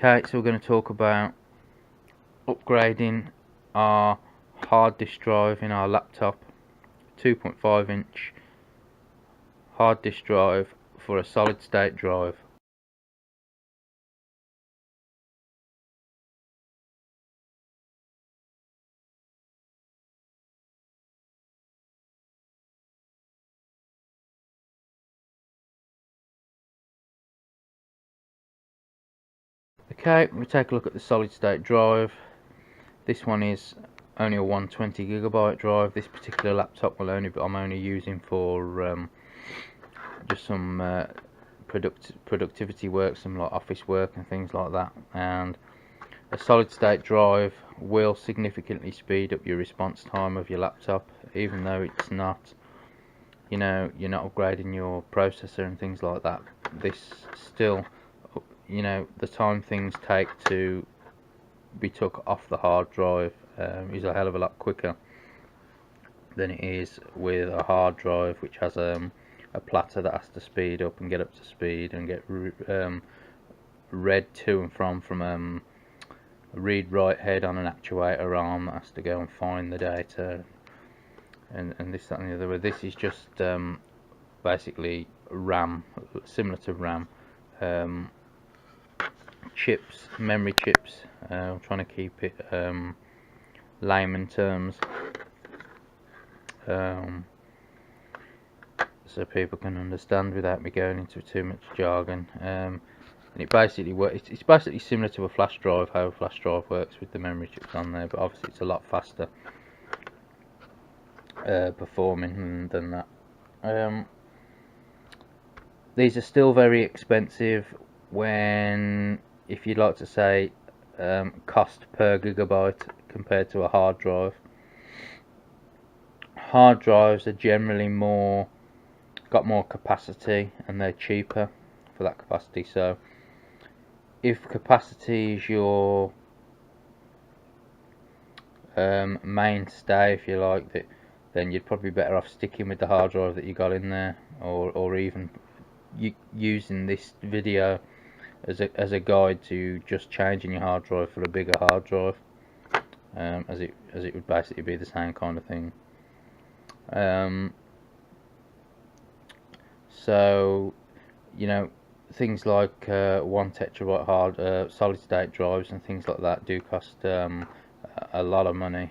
Okay, so we're going to talk about upgrading our hard disk drive in our laptop, 2.5 inch hard disk drive for a solid state drive. Okay, we take a look at the solid state drive. This one is only a 120 gigabyte drive. This particular laptop I'm only using for just some productivity work, some like office work and things like that. And a solid state drive will significantly speed up your response time of your laptop, even though it's not, you're not upgrading your processor and things like that. This still, the time things take to be took off the hard drive is a hell of a lot quicker than it is with a hard drive which has a platter that has to speed up and get up to speed and get read to and from a read-write head on an actuator arm that has to go and find the data and this, that and the other. But this is just basically RAM, similar to RAM, chips, memory chips. I'm trying to keep it layman terms so people can understand without me going into too much jargon. And it basically works. It's basically similar to a flash drive, how a flash drive works with the memory chips on there, but obviously it's a lot faster performing than that. These are still very expensive if you'd like to say cost per gigabyte compared to a hard drive. Hard drives are generally got more capacity and they're cheaper for that capacity. So if capacity is your mainstay, if you like, then you'd probably be better off sticking with the hard drive that you got in there, or even using this video as a guide to just changing your hard drive for a bigger hard drive, as it would basically be the same kind of thing. So things like 1 terabyte hard solid state drives and things like that do cost a lot of money.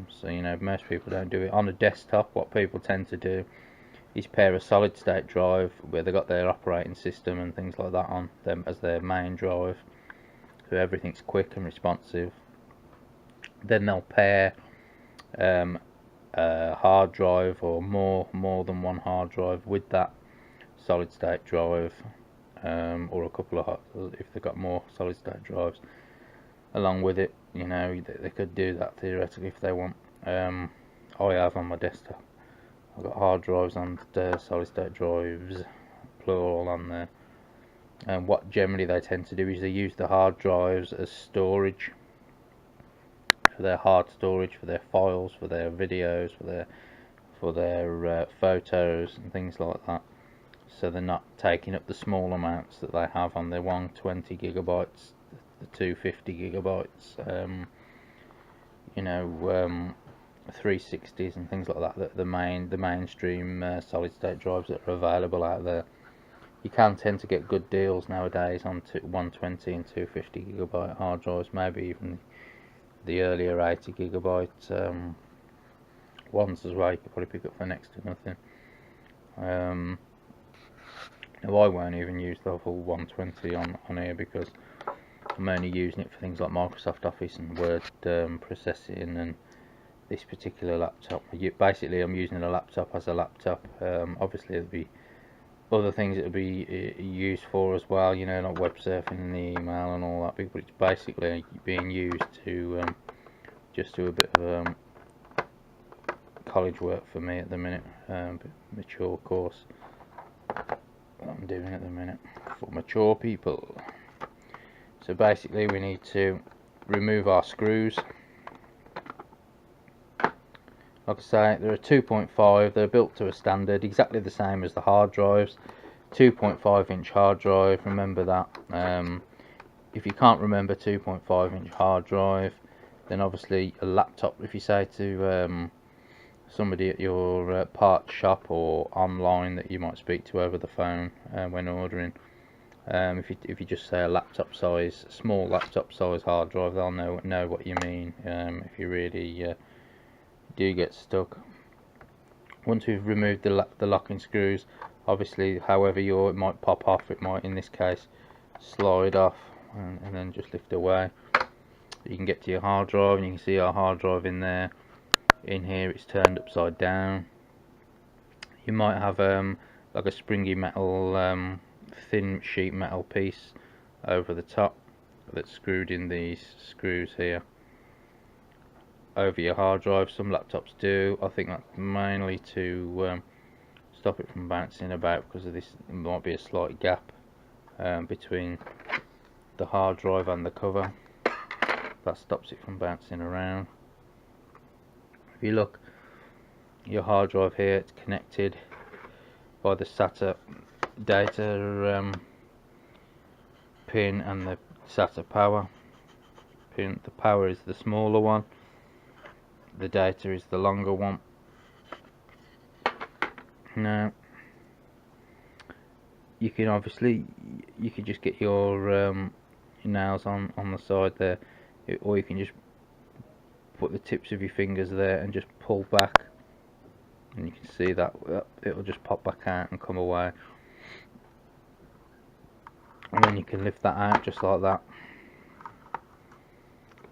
So most people don't do it on a desktop. What people tend to do is pair a solid state drive where they got their operating system and things like that on them as their main drive, so everything's quick and responsive. Then they'll pair a hard drive or more than one hard drive with that solid state drive, or a couple of if they've got more solid state drives along with it. They could do that theoretically if they want. I have on my desktop, I've got hard drives and solid state drives, plural, on there. And what generally they tend to do is they use the hard drives as storage, for their hard storage, for their files, for their videos, for their photos and things like that. So they're not taking up the small amounts that they have on their 120 gigabytes, the 250 gigabytes, 360s and things like that. The mainstream solid state drives that are available out there. You can tend to get good deals nowadays on 120 and 250 gigabyte hard drives, maybe even the earlier 80 gigabyte ones as well. You could probably pick up for next to nothing. Now I won't even use the full 120 on here because I'm only using it for things like Microsoft Office and Word processing. And this particular laptop, basically I'm using a laptop as a laptop. Obviously there'll be other things it'll be used for as well, like web surfing and the email and all that, but it's basically being used to just do a bit of college work for me at the minute, mature course that I'm doing at the minute for mature people. So basically we need to remove our screws. Like I say, they're a 2.5, they're built to a standard, exactly the same as the hard drives. 2.5 inch hard drive, remember that. if you can't remember 2.5-inch hard drive, then obviously a laptop, if you say to somebody at your parts shop or online that you might speak to over the phone when ordering, if you just say a laptop size, small laptop size hard drive, they'll know what you mean if you really do get stuck. Once we've removed the locking screws, obviously however it might pop off, it might in this case slide off and then just lift away. You can get to your hard drive and you can see our hard drive in there. In here it's turned upside down. You might have like a springy metal thin sheet metal piece over the top that's screwed in these screws here over your hard drive. Some laptops do. I think that's mainly to stop it from bouncing about, because of this. There might be a slight gap between the hard drive and the cover. That stops it from bouncing around. If you look, your hard drive here, it's connected by the SATA data pin and the SATA power pin. The power is the smaller one, the data is the longer one. Now you can obviously, you can just get your nails on the side there, or you can just put the tips of your fingers there and just pull back, and you can see that it'll just pop back out and come away, and then you can lift that out just like that,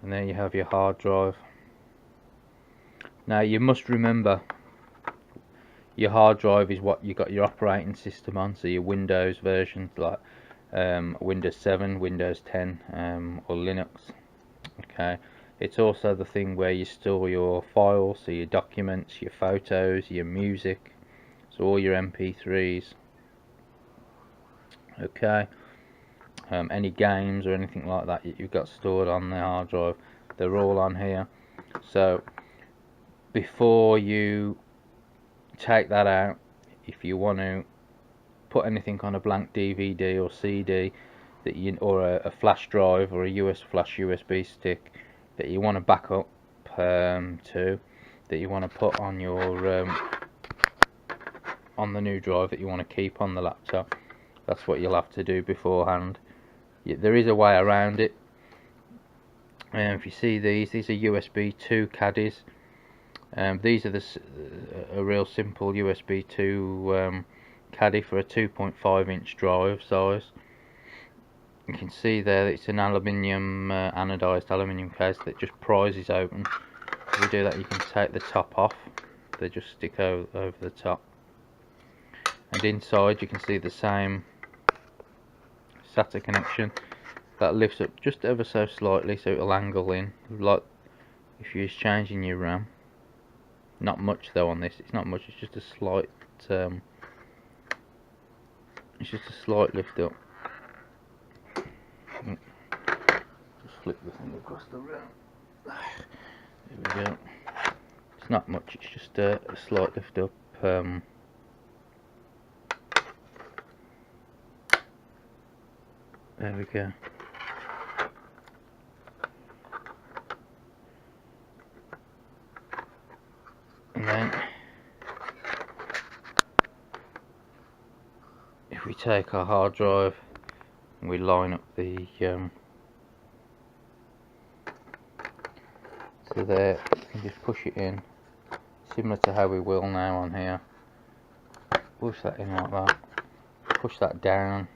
and there you have your hard drive. Now you must remember, your hard drive is what you got your operating system on, so your Windows versions like Windows 7, Windows 10 or Linux. Okay, it's also the thing where you store your files, so your documents, your photos, your music, so all your MP3s. Okay, any games or anything like that you've got stored on the hard drive, they're all on here. So before you take that out, if you want to put anything on a blank DVD or CD that you, or a flash drive or a flash USB stick that you want to back up to, that you want to put on your on the new drive that you want to keep on the laptop, that's what you'll have to do beforehand. There is a way around it. If you see these are USB 2 caddies. These are a real simple USB 2 caddy for a 2.5-inch drive size. You can see there that it's an aluminium anodized aluminium case that just prizes open. If you do that, you can take the top off. They just stick over the top, and inside you can see the same SATA connection that lifts up just ever so slightly, so it'll angle in like if you're changing your RAM. Not much though on this, it's not much, it's just a slight lift up. Just flip the thing across the room. There we go. It's not much, it's just a slight lift up. There we go. And then if we take our hard drive and we line up the so there, you can just push it in, similar to how we will now on here. Push that in like that, push that down,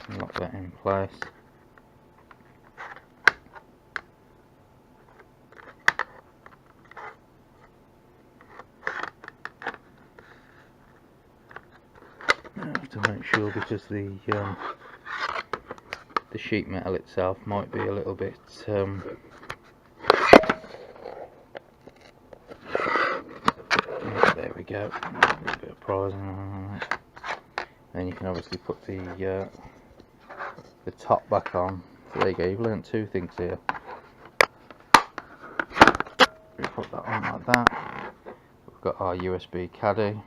and lock that in place. I have to make sure, because the sheet metal itself might be a little bit there we go, a little bit of prizing on that. Then you can obviously put the top back on. So there you go, you've learnt two things here. We put that on like that. We've got our USB caddy.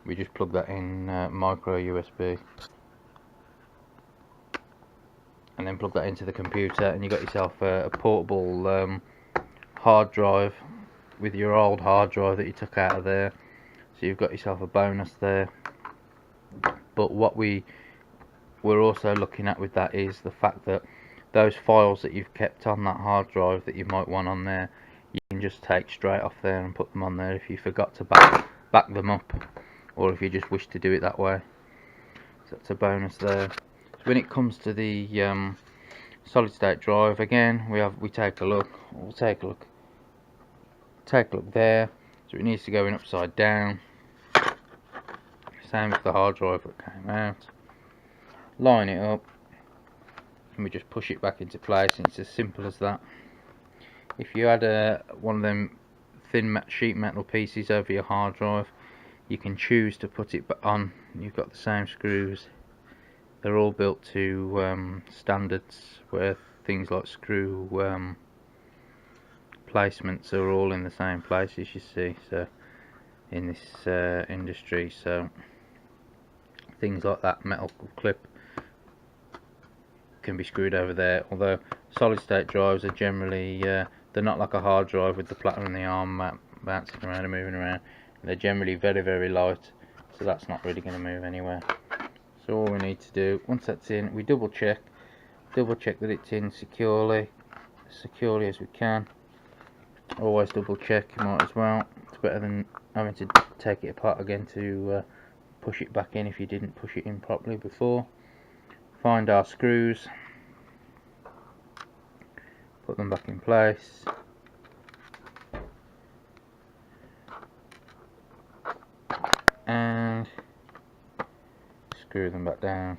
we just plug that in micro USB, and then plug that into the computer, and you got yourself a portable hard drive with your old hard drive that you took out of there. So you've got yourself a bonus there. But what we're also looking at with that is the fact that those files that you've kept on that hard drive that you might want on there, you can just take straight off there and put them on there if you forgot to back them up, or if you just wish to do it that way. So that's a bonus there. So when it comes to the solid state drive, again we take a look. We'll take a look there. So it needs to go in upside down. Same with the hard drive that came out. Line it up, and we just push it back into place, and it's as simple as that. If you had one of them thin sheet metal pieces over your hard drive, you can choose to put it on. You've got the same screws. They're all built to standards where things like screw placements are all in the same place, as you see. So in this industry, so things like that metal clip can be screwed over there. Although solid state drives are generally they're not like a hard drive with the platter and the arm bouncing around and moving around. They're generally very, very light, so that's not really going to move anywhere. So all we need to do, once that's in, we double check that it's in securely as we can. Always double check, you might as well. It's better than having to take it apart again to push it back in if you didn't push it in properly before. Find our screws, put them back in place, and screw them back down.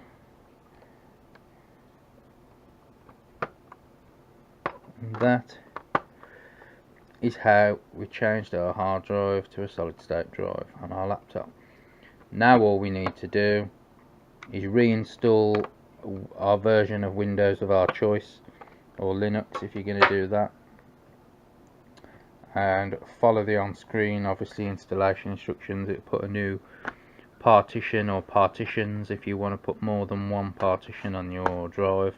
And that is how we changed our hard drive to a solid state drive on our laptop. Now all we need to do is reinstall our version of Windows of our choice, or Linux if you're going to do that, and follow the on-screen obviously installation instructions. It'll put a new partition or partitions if you want to put more than one partition on your drive.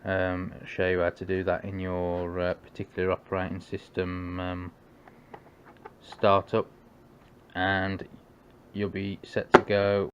It'll show you how to do that in your particular operating system startup, and you'll be set to go